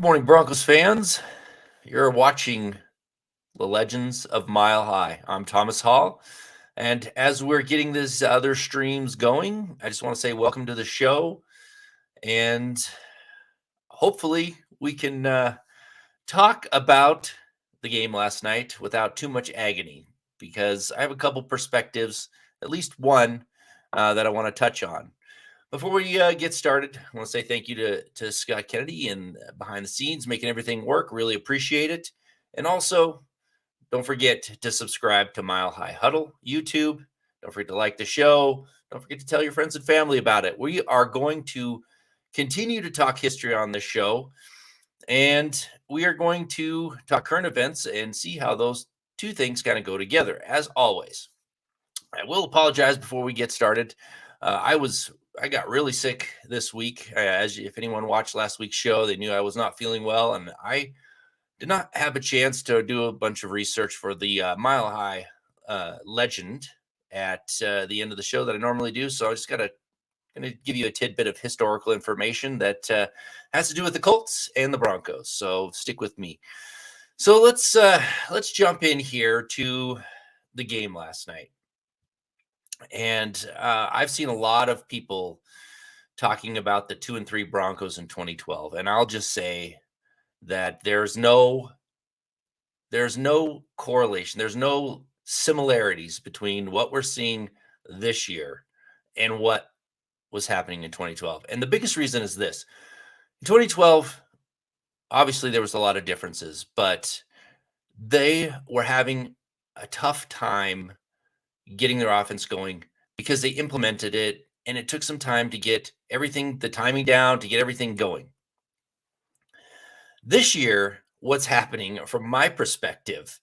Morning, Broncos fans. You're watching the Legends of Mile High. I'm Thomas Hall. And as we're getting these other streams going, I just want to say welcome to the show. And hopefully, we can talk about the game last night without too much agony, because I have a couple perspectives, at least one that I want to touch on. Before we get started, I want to say thank you to Scott Kennedy and behind the scenes, making everything work. Really appreciate it. And also, don't forget to subscribe to Mile High Huddle, YouTube. Don't forget to like the show. Don't forget to tell your friends and family about it. We are going to continue to talk history on this show, and we are going to talk current events and see how those two things kind of go together, as always. I will apologize before we get started. I got really sick this week. If anyone watched last week's show, they knew I was not feeling well, and I did not have a chance to do a bunch of research for the Mile High legend at the end of the show that I normally do. So I just going to give you a tidbit of historical information that has to do with the Colts and the Broncos. So stick with me. So let's jump in here to the game last night. And I've seen a lot of people talking about the 2-3 Broncos in 2012, and I'll just say that there's no correlation, there's no similarities between what we're seeing this year and what was happening in 2012. And the biggest reason is this: in 2012, obviously there was a lot of differences, but they were having a tough time getting their offense going because they implemented it, and it took some time to get the timing down, to get everything going. This year, what's happening from my perspective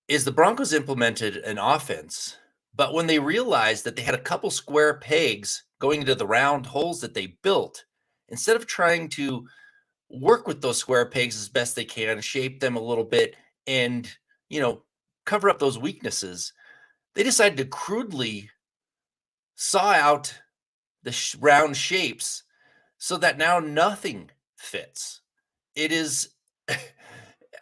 is the Broncos implemented an offense, but when they realized that they had a couple square pegs going into the round holes that they built, instead of trying to work with those square pegs as best they can, shape them a little bit, and cover up those weaknesses, they decided to crudely saw out the round shapes so that now nothing fits. It is,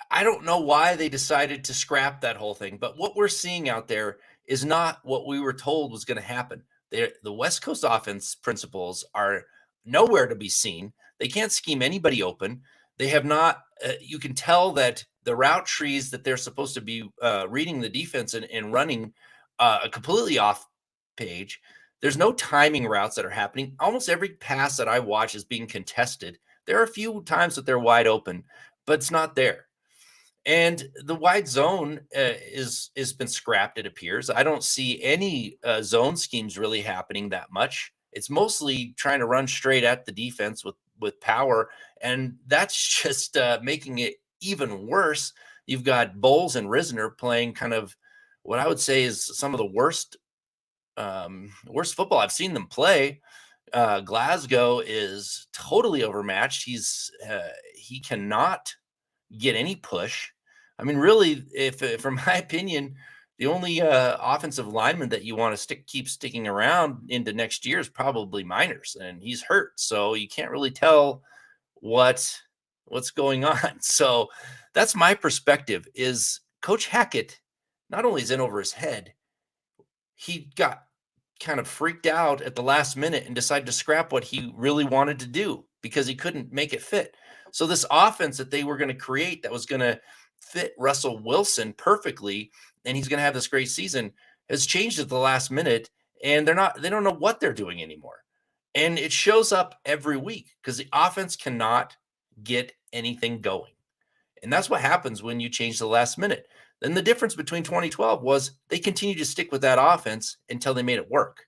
I don't know why they decided to scrap that whole thing, but what we're seeing out there is not what we were told was going to happen. The West Coast offense principles are nowhere to be seen. They can't scheme anybody open. They have not, you can tell that the route trees that they're supposed to be reading the defense and running completely off page. There's no timing routes that are happening. Almost every pass that I watch is being contested. There are a few times that they're wide open, but it's not there. And the wide zone is been scrapped, it appears. I don't see any zone schemes really happening that much. It's mostly trying to run straight at the defense with power, and that's just making it even worse. You've got Bowles and Risner playing kind of what I would say is some of the worst football I've seen them play. Glasgow is totally overmatched. He cannot get any push. I mean, really, if from my opinion, the only offensive lineman that you want to keep sticking around into next year is probably Miners, and he's hurt, so you can't really tell what's going on. So that's my perspective. Is Coach Hackett not only is in over his head, he got kind of freaked out at the last minute and decided to scrap what he really wanted to do because he couldn't make it fit. So this offense that they were going to create that was going to fit Russell Wilson perfectly, and he's going to have this great season, has changed at the last minute, and they don't know what they're doing anymore. And it shows up every week because the offense cannot get anything going. And that's what happens when you change the last minute. Then the difference between 2012 was they continued to stick with that offense until they made it work.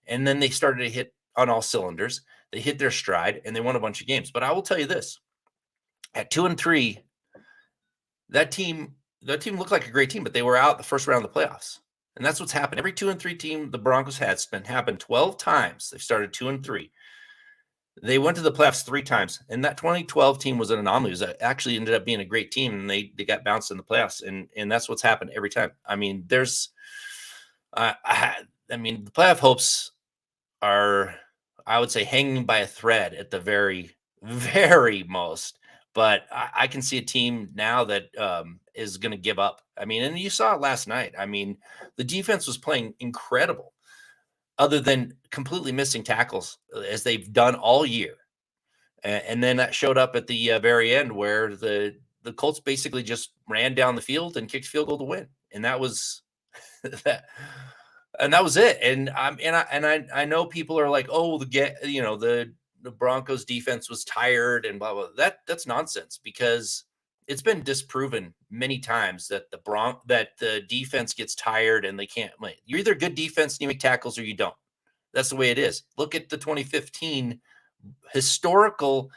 And then they started to hit on all cylinders. They hit their stride and they won a bunch of games. But I will tell you this: at 2-3, that team looked like a great team, but they were out the first round of the playoffs. And that's what's happened. Every 2-3 team the Broncos had happened 12 times. They've started 2-3. They went to the playoffs 3 times, and that 2012 team was an anomaly. It actually ended up being a great team, and they got bounced in the playoffs, and that's what's happened every time. I mean, the playoff hopes are, I would say, hanging by a thread at the very, very most. But I can see a team now that is going to give up. I mean, and you saw it last night. I mean, the defense was playing incredible, other than completely missing tackles as they've done all year. And then that showed up at the very end where the Colts basically just ran down the field and kicked field goal to win, and that was that. And that was it. And I know people are like, oh, the Broncos defense was tired and blah blah. That's nonsense, because it's been disproven many times that the defense gets tired and they can't win. You're either good defense and you make tackles, or you don't. That's the way it is. Look at the 2015 historical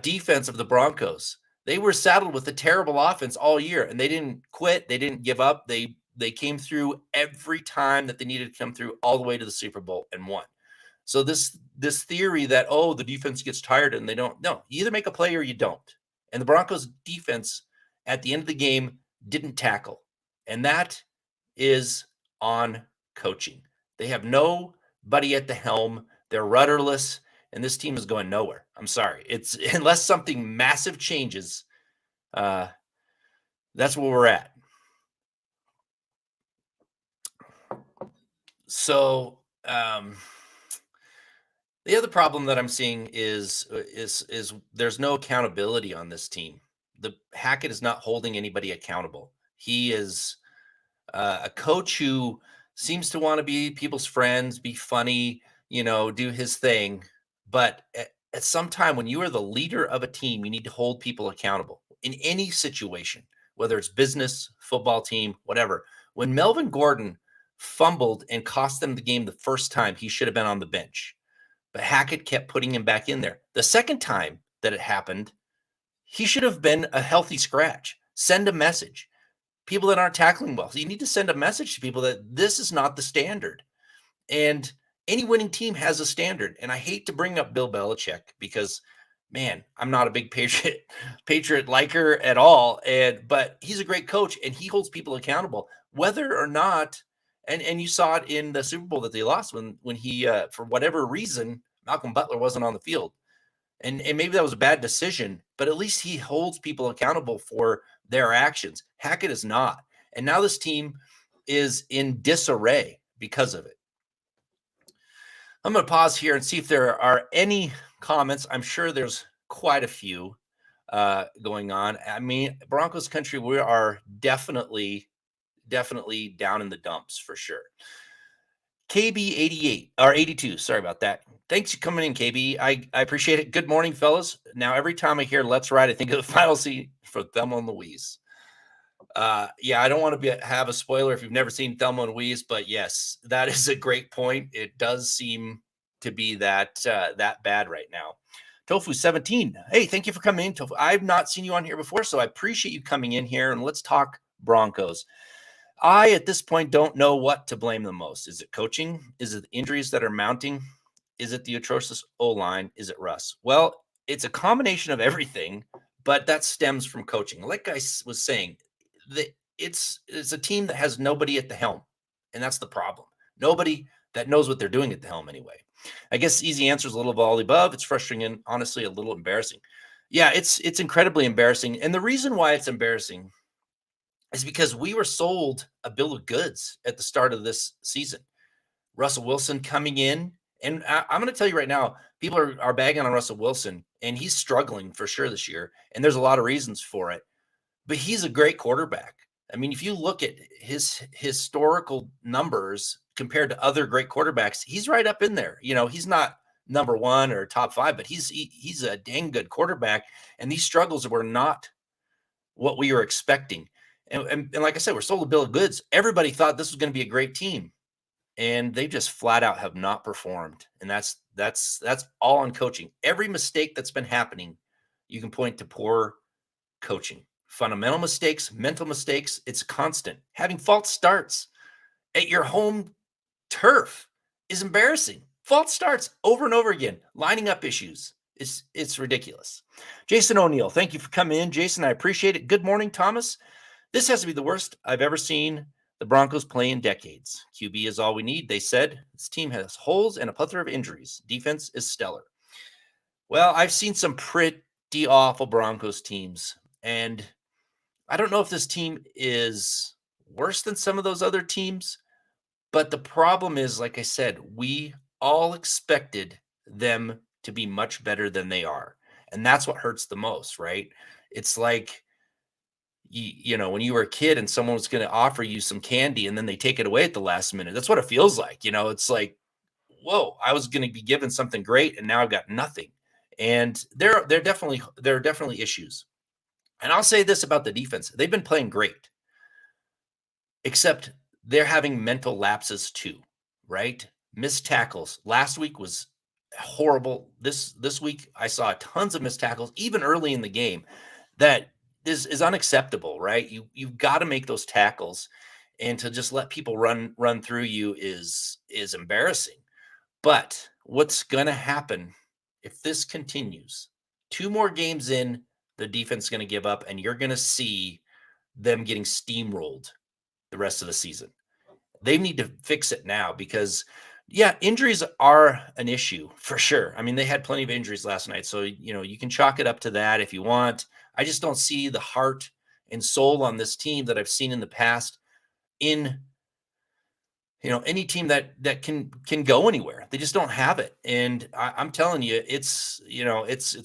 defense of the Broncos. They were saddled with a terrible offense all year, and they didn't quit. They didn't give up. They came through every time that they needed to come through, all the way to the Super Bowl, and won. So this theory that, oh, the defense gets tired and they don't, no, you either make a play or you don't. And the Broncos defense at the end of the game didn't tackle, and that is on coaching. They have nobody at the helm. They're rudderless, and this team is going nowhere. I'm sorry. It's unless something massive changes. That's where we're at. So the other problem that I'm seeing is there's no accountability on this team. The Hackett is not holding anybody accountable. He is a coach who seems to want to be people's friends, be funny, do his thing. But at some time, when you are the leader of a team, you need to hold people accountable in any situation, whether it's business, football team, whatever. When Melvin Gordon fumbled and cost them the game the first time, he should have been on the bench. But Hackett kept putting him back in there. The second time that it happened, he should have been a healthy scratch. Send a message. People that aren't tackling well, so you need to send a message to people that this is not the standard. And any winning team has a standard. And I hate to bring up Bill Belichick because, man, I'm not a big Patriot liker at all. But he's a great coach, and he holds people accountable, whether or not. And you saw it in the Super Bowl that they lost when he, for whatever reason, Malcolm Butler wasn't on the field. And maybe that was a bad decision, but at least he holds people accountable for their actions. Hackett is not. And now this team is in disarray because of it. I'm going to pause here and see if there are any comments. I'm sure there's quite a few going on. I mean, Broncos country, we are definitely down in the dumps for sure. KB 88 or 82. Sorry about that. Thanks for coming in, KB. I appreciate it. Good morning, fellas. Now, every time I hear Let's Ride, I think of the final scene for Thelma and Louise. Yeah, I don't want to have a spoiler if you've never seen Thelma and Louise, but yes, that is a great point. It does seem to be that bad right now. Tofu 17. Hey, thank you for coming in, Tofu. I've not seen you on here before, so I appreciate you coming in here, and let's talk Broncos. I, at this point, don't know what to blame the most. Is it coaching? Is it the injuries that are mounting? Is it the atrocious O-line? Is it Russ? Well, it's a combination of everything, but that stems from coaching. Like I was saying, it's a team that has nobody at the helm, and that's the problem. Nobody that knows what they're doing at the helm anyway. I guess easy answer is a little of all the above. It's frustrating and honestly a little embarrassing. Yeah, it's incredibly embarrassing. And the reason why it's embarrassing is because we were sold a bill of goods at the start of this season. Russell Wilson coming in, and I'm going to tell you right now, people are bagging on Russell Wilson, and he's struggling for sure this year, and there's a lot of reasons for it. But he's a great quarterback. I mean, if you look at his historical numbers compared to other great quarterbacks, he's right up in there. He's not number one or top five, but he's a dang good quarterback. And these struggles were not what we were expecting. And like I said, we're sold a bill of goods. Everybody thought this was going to be a great team, and they just flat out have not performed. And that's all on coaching. Every mistake that's been happening, you can point to poor coaching. Fundamental mistakes, mental mistakes, it's constant. Having false starts at your home turf is embarrassing. False starts over and over again, lining up issues. It's ridiculous. Jason O'Neill, thank you for coming in. Jason, I appreciate it. Good morning, Thomas. This has to be the worst I've ever seen the Broncos play in decades. QB is all we need, they said. This team has holes and a plethora of injuries. Defense is stellar. Well, I've seen some pretty pretty awful Broncos teams. And I don't know if this team is worse than some of those other teams, but the problem is, like I said, we all expected them to be much better than they are. And that's what hurts the most, right? It's like, when you were a kid and someone was going to offer you some candy and then they take it away at the last minute. That's what it feels like. It's like, whoa, I was going to be given something great and now I've got nothing. And there are definitely issues. And I'll say this about the defense. They've been playing great, except they're having mental lapses too, right? Missed tackles. Last week was horrible. This week I saw tons of missed tackles, even early in the game. That is unacceptable, right? You've got to make those tackles, and to just let people run through you is embarrassing. But what's going to happen if this continues? 2 more games in, the defense is going to give up, and you're going to see them getting steamrolled the rest of the season. They need to fix it now because, yeah, injuries are an issue for sure. I mean, they had plenty of injuries last night, so you can chalk it up to that if you want. I just don't see the heart and soul on this team that I've seen in the past in any team that can go anywhere. They just don't have it. And I'm telling you, it's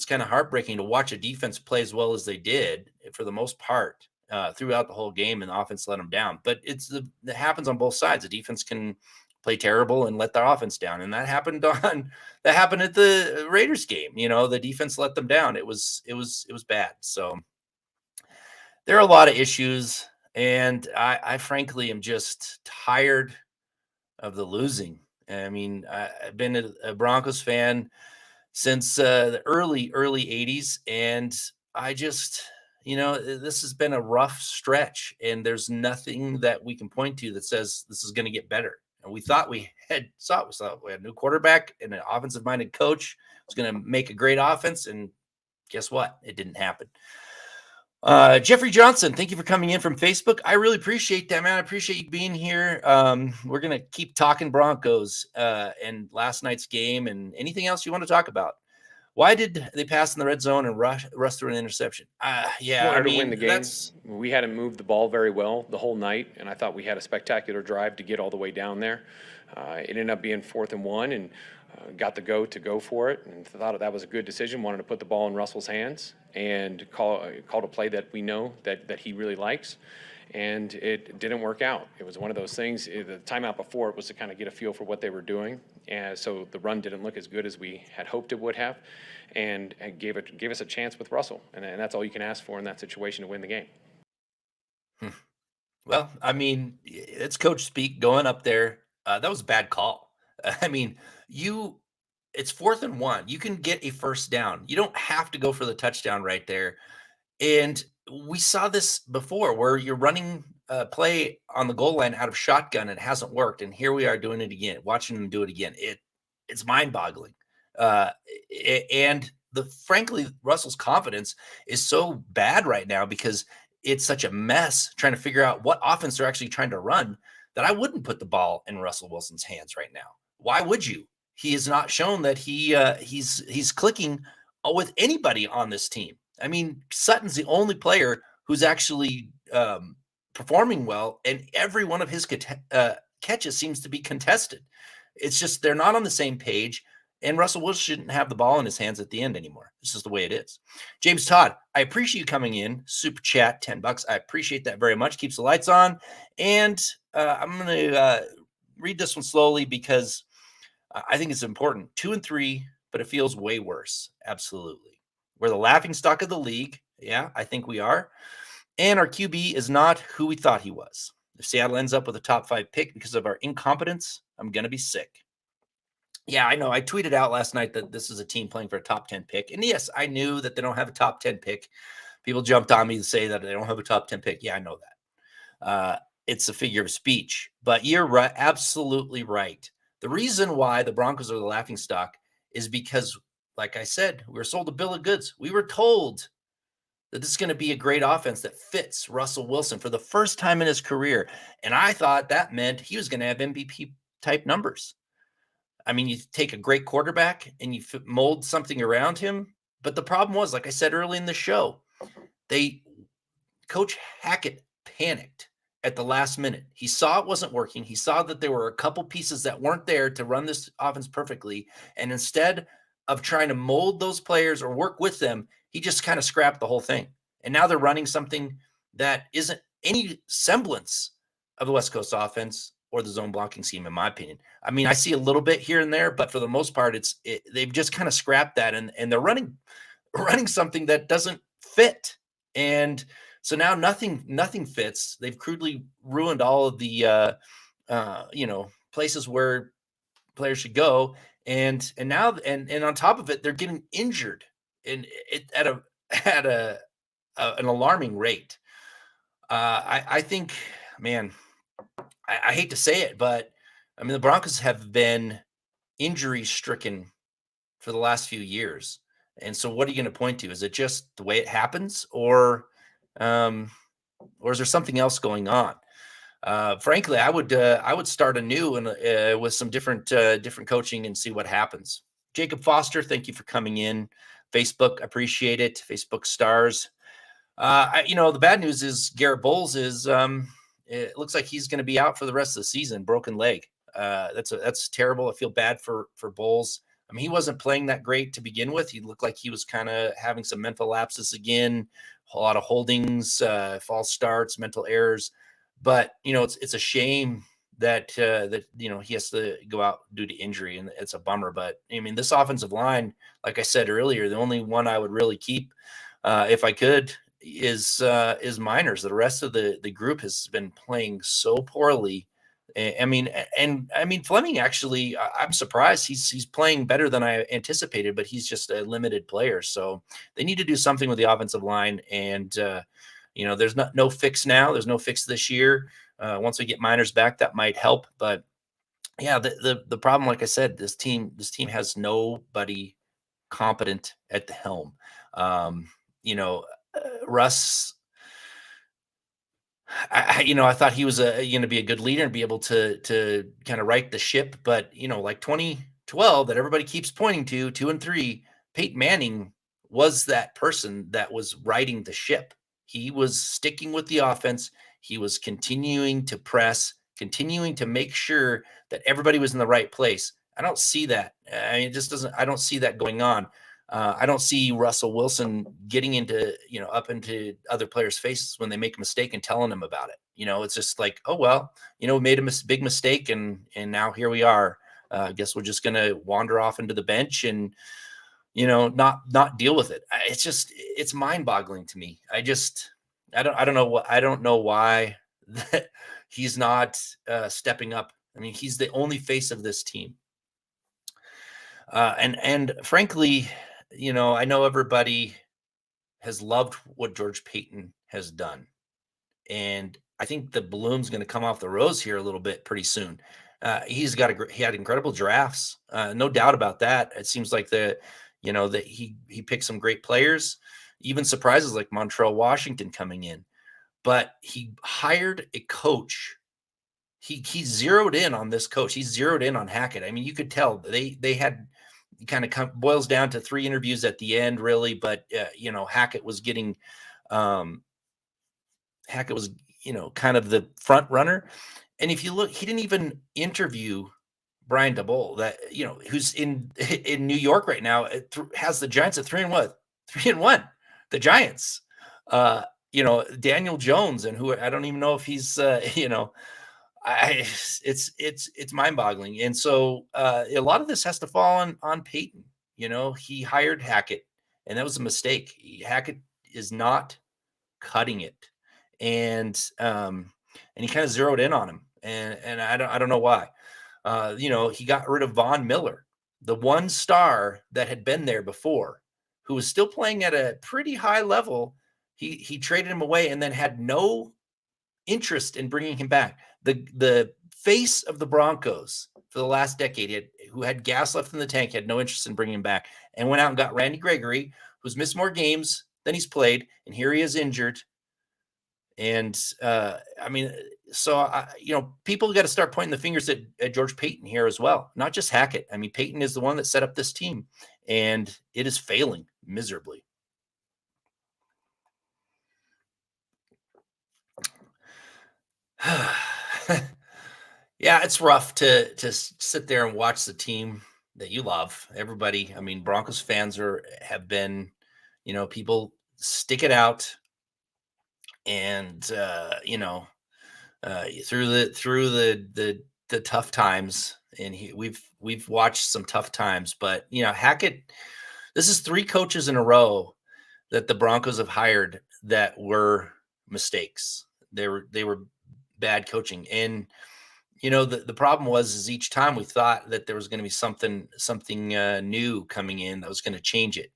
kind of heartbreaking to watch a defense play as well as they did for the most part throughout the whole game, and the offense let them down. But it happens on both sides. The defense can play terrible and let their offense down, and that happened at the Raiders game. The defense let them down. It was bad. So there are a lot of issues, and I frankly am just tired of the losing. I mean, I've been a Broncos fan since the early 80s, and I just, this has been a rough stretch, and there's nothing that we can point to that says this is going to get better. And we thought we had a new quarterback and an offensive-minded coach was going to make a great offense, and guess what? It didn't happen. Jeffrey Johnson, thank you for coming in from Facebook. I really appreciate that, man. I appreciate you being here. We're going to keep talking Broncos and last night's game and anything else you want to talk about. Why did they pass in the red zone and rush through an interception? To win the game. We hadn't moved the ball very well the whole night, and I thought we had a spectacular drive to get all the way down there. It ended up being 4th and 1, and got the go for it, and thought that was a good decision. Wanted to put the ball in Russell's hands and called a play that we know that he really likes, and it didn't work out. It was one of those things. The timeout before it was to kind of get a feel for what they were doing, and so the run didn't look as good as we had hoped it would have, and gave us a chance with Russell, and that's all you can ask for in that situation to win the game. Well, I mean, it's coach speak going up there. That was a bad call. I mean, it's 4th and 1. You can get a first down. You don't have to go for the touchdown right there. And we saw this before where you're running a play on the goal line out of shotgun and it hasn't worked. And here we are doing it again, watching them do it again. It's mind-boggling. And frankly, Russell's confidence is so bad right now because it's such a mess trying to figure out what offense they're actually trying to run that I wouldn't put the ball in Russell Wilson's hands right now. Why would you? He has not shown that he's clicking with anybody on this team. I mean, Sutton's the only player who's actually performing well, and every one of his catches seems to be contested. It's just they're not on the same page, and Russell Wilson shouldn't have the ball in his hands at the end anymore. It's just the way it is. James Todd, I appreciate you coming in. Super chat, $10. I appreciate that very much. Keeps the lights on. And I'm going to read this one slowly because I think it's important. 2 and 3, but it feels way worse. Absolutely. We're the laughing stock of the league. Yeah, I think we are. And our QB is not who we thought he was. If Seattle ends up with a top 5 pick because of our incompetence, I'm going to be sick. Yeah, I know. I tweeted out last night that this is a team playing for a top 10 pick. And yes, I knew that they don't have a top 10 pick. People jumped on me to say that they don't have a top 10 pick. Yeah, I know that. It's a figure of speech. But you're right, absolutely right. The reason why the Broncos are the laughing stock is because, like I said, we were sold a bill of goods. We were told that this is going to be a great offense that fits Russell Wilson for the first time in his career. And I thought that meant he was going to have MVP-type numbers. I mean, you take a great quarterback and you mold something around him, But the problem was, like I said early in the show, Coach Hackett panicked at the last minute. He saw it wasn't working. He saw that there were a couple pieces that weren't there to run this offense perfectly. And instead of trying to mold those players or work with them, he just kind of scrapped the whole thing. And now they're running something that isn't any semblance of the West Coast offense or the zone blocking scheme, in my opinion. I mean, I see a little bit here and there, but for the most part, they've just kind of scrapped that, and they're running something that doesn't fit. And so now nothing fits. They've crudely ruined all of the places where players should go, and now and on top of it, they're getting injured and at an alarming rate. I think, man, I hate to say it, but I mean the Broncos have been injury stricken for the last few years. And so what are you going to point to? Is it just the way it happens, or is there something else going on? Frankly, I would start anew and with some different coaching and see what happens. Jacob Foster, thank you for coming in. Facebook, appreciate it. Facebook stars. The bad news is Garrett Bowles is it looks like he's going to be out for the rest of the season, broken leg. That's terrible. I feel bad for Bowles. I mean, he wasn't playing that great to begin with. He looked like he was kind of having some mental lapses again, a lot of holdings, false starts, mental errors. But it's a shame that he has to go out due to injury, and it's a bummer. But I mean, this offensive line, like I said earlier, the only one I would really keep if I could is Miners. The rest of the group has been playing so poorly. I mean, Fleming, actually, I'm surprised he's playing better than I anticipated, but he's just a limited player. So they need to do something with the offensive line. And, there's no fix now. There's no fix this year. Once we get Miners back, that might help. But yeah, the problem, like I said, this team has nobody competent at the helm. Russ, I thought he was going to be a good leader and be able to kind of right the ship. But, like 2012 that everybody keeps pointing to, 2 and 3, Peyton Manning was that person that was righting the ship. He was sticking with the offense. He was continuing to press, continuing to make sure that everybody was in the right place. I don't see that. I don't see that going on. I don't see Russell Wilson getting into, up into other players' faces when they make a mistake and telling them about it. It's just like, oh, well, we made a big mistake and now here we are. I guess we're just going to wander off into the bench and, not deal with it. It's mind boggling to me. I don't know why he's not stepping up. I mean, he's the only face of this team. And frankly, I know everybody has loved what George Payton has done. And I think the balloon's going to come off the rose here a little bit pretty soon. He had incredible drafts. No doubt about that. It seems like that he picked some great players, even surprises like Montrell Washington coming in. But he hired a coach. He zeroed in on this coach. He zeroed in on Hackett. I mean, you could tell they had kind of boils down to 3 interviews at the end, really. But Hackett was getting, kind of the front runner. And if you look, he didn't even interview Brian Daboll, that who's in New York right now. Has the Giants at 3-1. The Giants, Daniel Jones, and who I don't even know if he's, it's mind-boggling. And so a lot of this has to fall on Peyton. He hired Hackett, and that was a mistake. Hackett is not cutting it, and he kind of zeroed in on him, and I don't know why. He got rid of Von Miller, the one star that had been there before, who was still playing at a pretty high level. He traded him away and then had no interest in bringing him back. The face of the Broncos for the last decade, who had gas left in the tank, had no interest in bringing him back, and went out and got Randy Gregory, who's missed more games than he's played, and here he is injured. And people got to start pointing the fingers at George Payton here as well, not just Hackett. I mean, Payton is the one that set up this team, and it is failing miserably. Yeah, it's rough to sit there and watch the team that you love. Everybody, I mean, Broncos fans have been, people stick it out, and through the tough times, and we've watched some tough times, but Hackett. This is 3 coaches in a row that the Broncos have hired that were mistakes. They were bad coaching, and the problem is each time we thought that there was going to be something new coming in that was going to change it.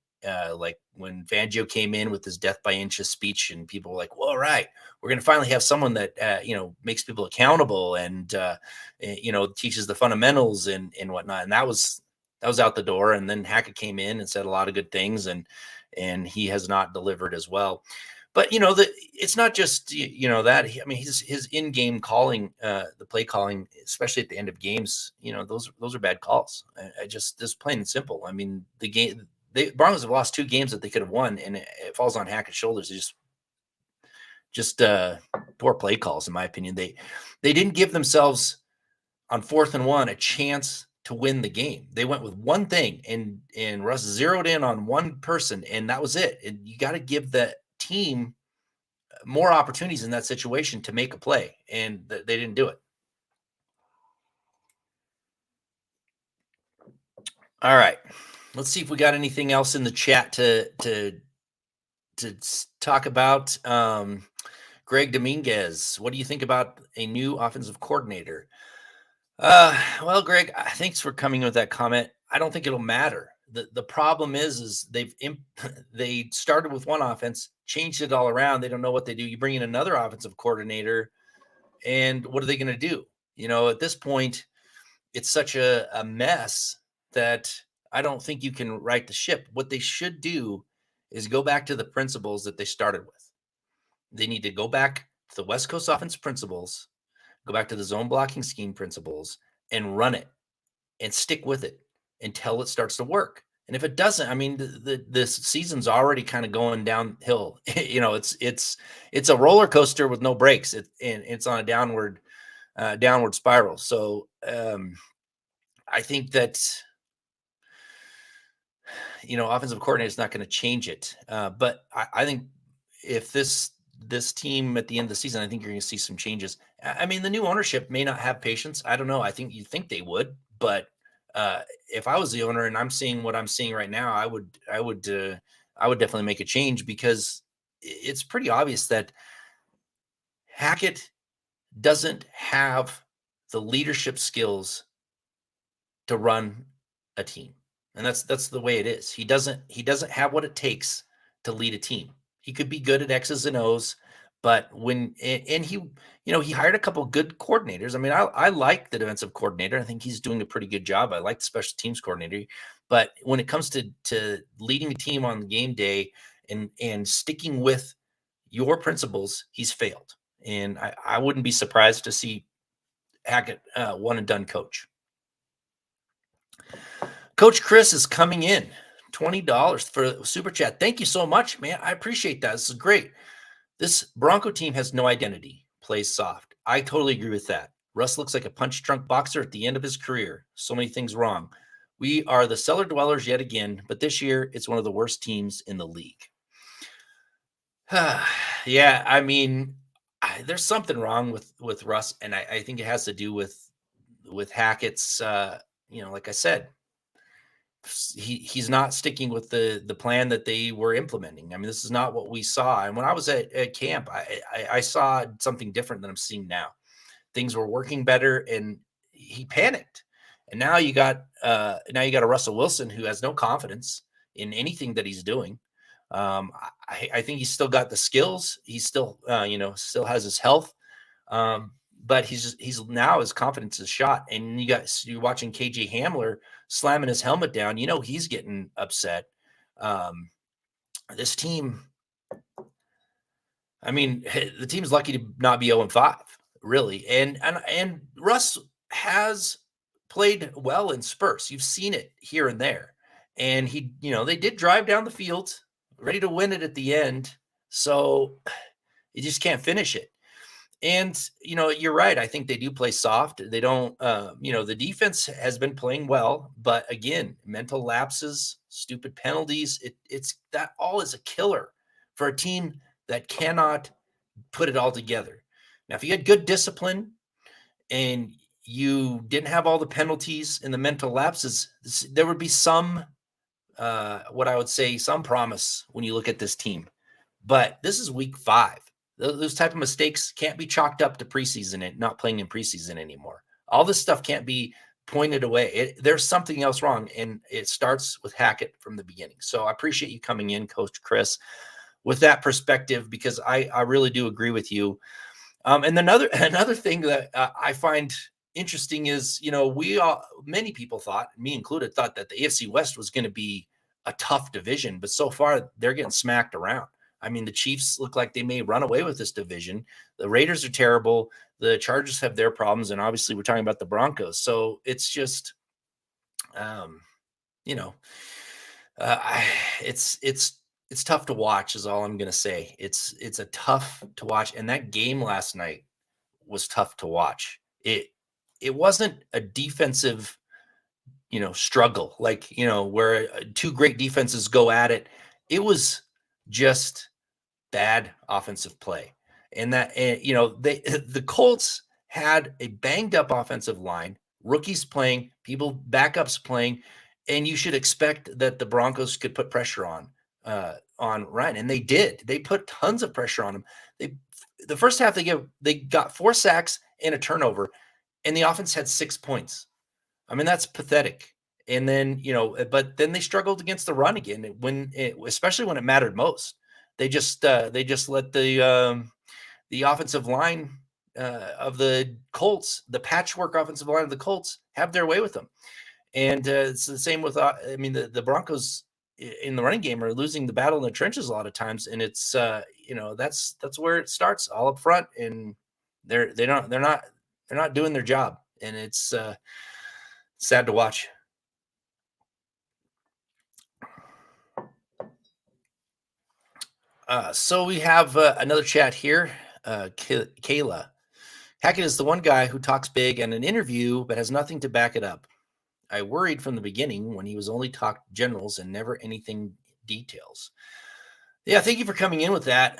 Like when Fangio came in with his death by inches speech, and people were like, "Well, all right, we're going to finally have someone that makes people accountable and teaches the fundamentals and whatnot." And that was out the door. And then Hackett came in and said a lot of good things, and he has not delivered as well. But it's not just that. I mean, his in-game calling, the play calling, especially at the end of games, those are bad calls. I just this plain and simple. I mean, the Broncos have lost 2 games that they could have won, and it falls on Hackett's shoulders. It's just poor play calls, in my opinion. They didn't give themselves on 4th and 1 a chance to win the game. They went with one thing, and Russ zeroed in on one person, and that was it. And you got to give the team more opportunities in that situation to make a play, and they didn't do it. All right, let's see if we got anything else in the chat to talk about. Greg Dominguez, what do you think about a new offensive coordinator? Well, Greg, thanks for coming with that comment. I don't think it'll matter. The problem is they started with one offense, changed it all around. They don't know what they do. You bring in another offensive coordinator, and what are they going to do? At this point, it's such a mess that I don't think you can right the ship. What they should do is go back to the principles that they started with. They need to go back to the West Coast offense principles, go back to the zone blocking scheme principles, and run it and stick with it until it starts to work. And if it doesn't, I mean, this season's already kind of going downhill. It's a roller coaster with no brakes. And it's on a downward spiral. So I think that offensive coordinator is not going to change it. But I think if this team at the end of the season, I think you're going to see some changes. I mean, the new ownership may not have patience. I don't know. I think you think they would, but if I was the owner and I'm seeing what I'm seeing right now, I would definitely make a change, because it's pretty obvious that Hackett doesn't have the leadership skills to run a team. And that's the way it is. He doesn't have what it takes to lead a team. He could be good at X's and O's, but he hired a couple of good coordinators. I mean, I like the defensive coordinator. I think he's doing a pretty good job. I like the special teams coordinator, but when it comes to leading a team on game day and sticking with your principles, he's failed. And I wouldn't be surprised to see Hackett one and done coach. Coach Chris is coming in, $20 for super chat. Thank you so much, man. I appreciate that. This is great. This Bronco team has no identity, plays soft. I totally agree with that. Russ looks like a punch drunk boxer at the end of his career. So many things wrong. We are the cellar dwellers yet again, but this year it's one of the worst teams in the league. Yeah, I mean, there's something wrong with Russ, and I think it has to do with Hackett's. Like I said, he's not sticking with the plan that they were implementing. I mean, this is not what we saw. And when I was at camp, I saw something different than I'm seeing now. Things were working better, and he panicked. And now you got a Russell Wilson who has no confidence in anything that he's doing. I think he's still got the skills. He's still still has his health. But he's now his confidence is shot. And you're watching KJ Hamler slamming his helmet down. He's getting upset. This team, I mean, the team's lucky to not be 0-5, really. And Russ has played well in spurts. You've seen it here and there. and they did drive down the field, ready to win it at the end. So you just can't finish it. And you're right. I think they do play soft. They don't. The defense has been playing well, but again, mental lapses, stupid penalties. It's that all is a killer for a team that cannot put it all together. Now, if you had good discipline and you didn't have all the penalties and the mental lapses, there would be some, what I would say, some promise when you look at this team. But this is week 5. Those type of mistakes can't be chalked up to preseason and not playing in preseason anymore. All this stuff can't be pointed away. There's something else wrong, and it starts with Hackett from the beginning. So I appreciate you coming in, Coach Chris, with that perspective, because I really do agree with you. And another thing that I find interesting is, many people thought, me included, thought that the AFC West was going to be a tough division, but so far they're getting smacked around. I mean, the Chiefs look like they may run away with this division. The Raiders are terrible. The Chargers have their problems, and obviously we're talking about the Broncos. So it's just, it's tough to watch is all I'm going to say. It's a tough to watch. And that game last night was tough to watch. It wasn't a defensive, struggle, like, where two great defenses go at it. It was just bad offensive play. And that, the Colts had a banged up offensive line, rookies playing, backups playing, and you should expect that the Broncos could put pressure on Ryan, and they did. They put tons of pressure on him. The first half they got 4 sacks and a turnover, and the offense had 6 points. I mean, that's pathetic. And then but then they struggled against the run again especially when it mattered most. They just let the offensive line of the Colts, the patchwork offensive line of the Colts, have their way with them. And it's the same with the Broncos in the running game are losing the battle in the trenches a lot of times, and it's that's where it starts, all up front, and they're not doing their job, and it's sad to watch. So we have another chat here. Kayla. Hackett is the one guy who talks big in an interview but has nothing to back it up. I worried from the beginning when he was only talked generals and never anything details. Yeah, thank you for coming in with that.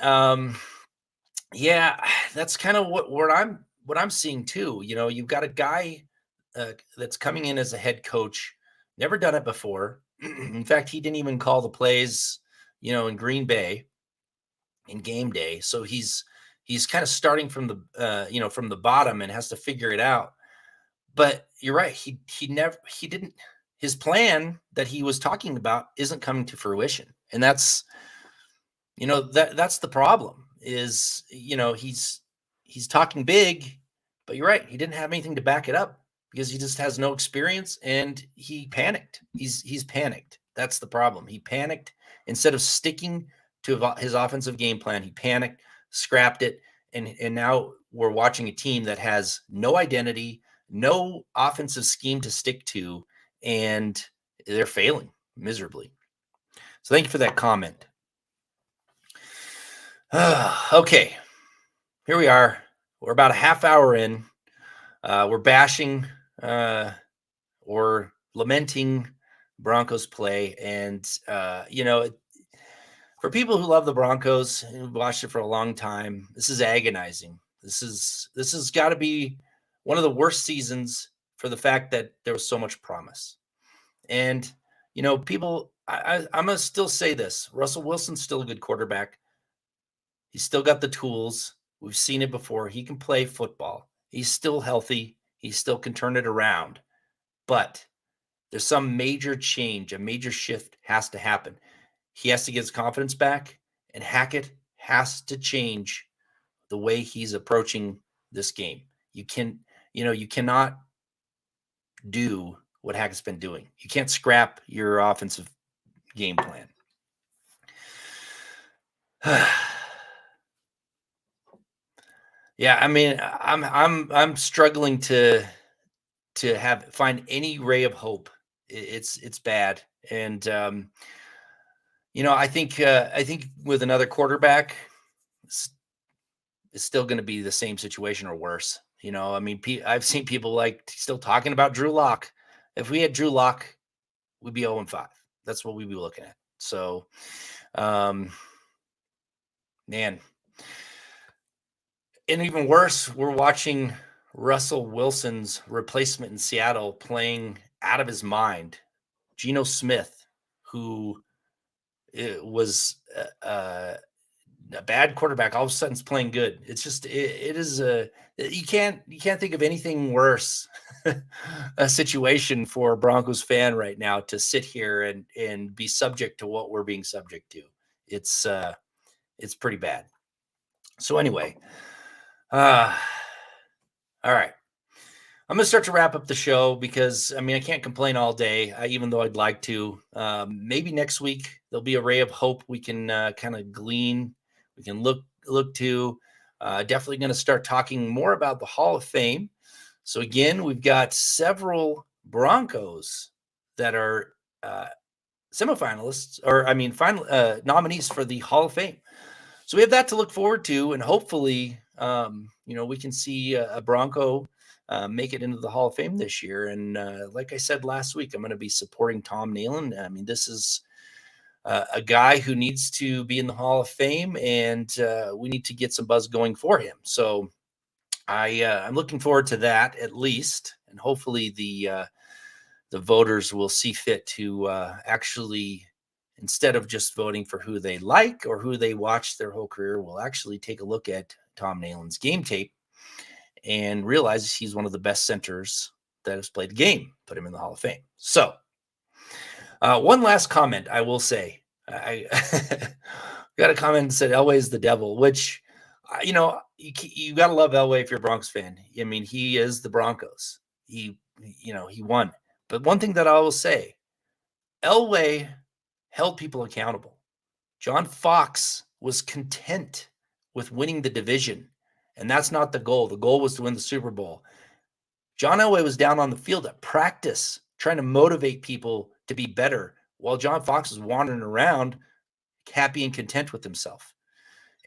Yeah, that's kind of what I'm seeing too. You've got a guy that's coming in as a head coach, never done it before. In fact, he didn't even call the plays, in Green Bay in game day. So he's kind of starting from the from the bottom and has to figure it out. But you're right. He didn't. His plan that he was talking about isn't coming to fruition, and that's that's the problem. Is he's talking big, but you're right. He didn't have anything to back it up because he just has no experience, and he panicked. He's panicked. That's the problem. He panicked instead of sticking to his offensive game plan. He panicked, scrapped it, and now we're watching a team that has no identity, no offensive scheme to stick to, and they're failing miserably. So thank you for that comment. Okay, here we are. We're about a half hour in. We're bashing or lamenting Broncos play, and for people who love the Broncos and who've watched it for a long time, this is agonizing. This has got to be one of the worst seasons for the fact that there was so much promise. And people, I'm gonna still say this: Russell Wilson's still a good quarterback. He's still got the tools. We've seen it before. He can play football. He's still healthy. He still can turn it around. But there's some major change, a major shift has to happen. He has to get his confidence back, and Hackett has to change the way he's approaching this game. You cannot do what Hackett's been doing. You can't scrap your offensive game plan. Yeah, I mean, I'm struggling to find any ray of hope It's bad. And I think with another quarterback, it's still going to be the same situation or worse. I mean, I've seen people like still talking about Drew Lock. If we had Drew Lock, we'd be 0-5. That's what we'd be looking at. So, man. And even worse, we're watching Russell Wilson's replacement in Seattle playing out of his mind. Geno Smith, who was a bad quarterback, all of a sudden is playing good. It's just it is you can't think of anything worse a situation for a Broncos fan right now to sit here and be subject to what we're being subject to. It's pretty bad. So anyway, all right. I'm going to start to wrap up the show because, I mean, I can't complain all day, even though I'd like to. Maybe next week there'll be a ray of hope we can kind of glean. We can look to. Definitely going to start talking more about the Hall of Fame. So, again, we've got several Broncos that are semifinalists, or I mean, final nominees for the Hall of Fame. So we have that to look forward to, and hopefully, we can see a Bronco make it into the Hall of Fame this year. And like I said last week, I'm going to be supporting Tom Nalen. I mean, this is a guy who needs to be in the Hall of Fame, and we need to get some buzz going for him. So I'm looking forward to that at least, and hopefully the voters will see fit to actually, instead of just voting for who they like or who they watch their whole career, will actually take a look at Tom Nalen's game tape and realize he's one of the best centers that has played the game, put him in the Hall of Fame. So one last comment I will say. I got a comment that said Elway is the devil, which, you got to love Elway if you're a Broncos fan. I mean, he is the Broncos. He won. But one thing that I will say, Elway held people accountable. John Fox was content with winning the division, and that's not the goal. The goal was to win the Super Bowl. John Elway was down on the field at practice trying to motivate people to be better, while John Fox was wandering around happy and content with himself.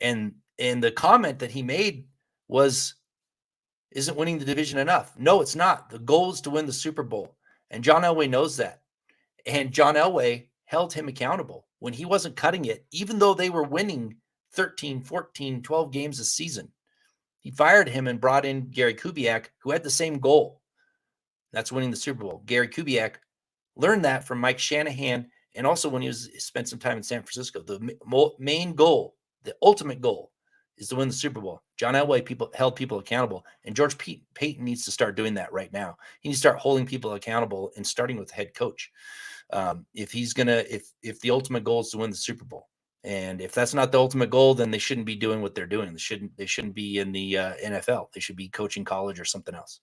And the comment that he made was, isn't winning the division enough? No, it's not. The goal is to win the Super Bowl. And John Elway knows that. And John Elway held him accountable when he wasn't cutting it, even though they were winning 13, 14, 12 games a season. He fired him and brought in Gary Kubiak, who had the same goal. That's winning the Super Bowl. Gary Kubiak learned that from Mike Shanahan, and also when he spent some time in San Francisco. The main goal, the ultimate goal, is to win the Super Bowl. John Elway held people accountable, and George Payton needs to start doing that right now. He needs to start holding people accountable and starting with the head coach. If the ultimate goal is to win the Super Bowl, and if that's not the ultimate goal, then they shouldn't be doing what they're doing. They shouldn't be in the NFL. They should be coaching college or something else.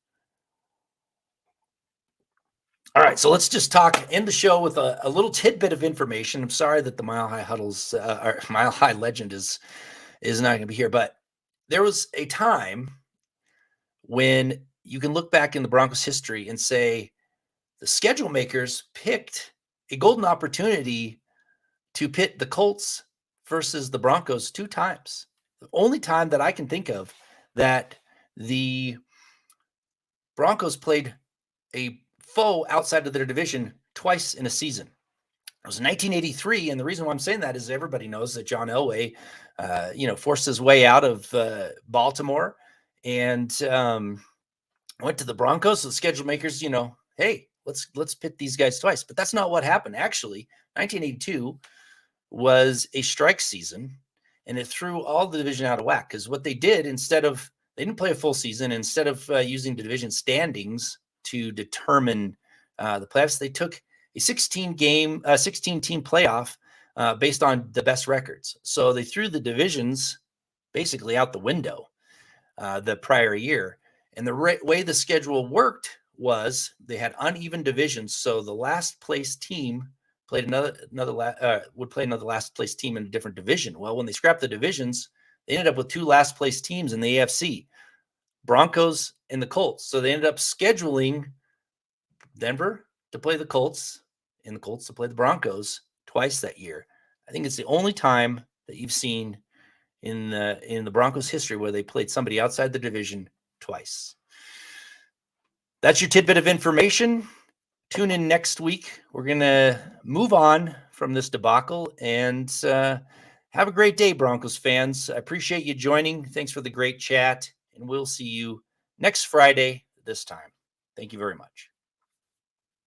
All right, so let's just end the show with a little tidbit of information. I'm sorry that the Mile High Huddles, or Mile High Legend is not going to be here, but there was a time when you can look back in the Broncos history and say the schedule makers picked a golden opportunity to pit the Colts versus the Broncos 2 times. The only time that I can think of that the Broncos played a foe outside of their division twice in a season. It was 1983, and the reason why I'm saying that is everybody knows that John Elway, forced his way out of Baltimore and went to the Broncos. So the schedule makers, hey, let's pit these guys twice. But that's not what happened. Actually, 1982 was a strike season, and it threw all the division out of whack because what they did, they didn't play a full season. Instead of using the division standings to determine the playoffs, they took a 16-team playoff based on the best records. So they threw the divisions basically out the window the prior year. And the way the schedule worked was they had uneven divisions. So the last place team would play another last place team in a different division. Well, when they scrapped the divisions, they ended up with 2 last place teams in the AFC, Broncos and the Colts. So they ended up scheduling Denver, to play the Colts and the Colts to play the Broncos twice that year. I think it's the only time that you've seen in the Broncos history where they played somebody outside the division twice. That's your tidbit of information. Tune in next week. We're going to move on from this debacle and have a great day, Broncos fans. I appreciate you joining. Thanks for the great chat, and we'll see you next Friday this time. Thank you very much.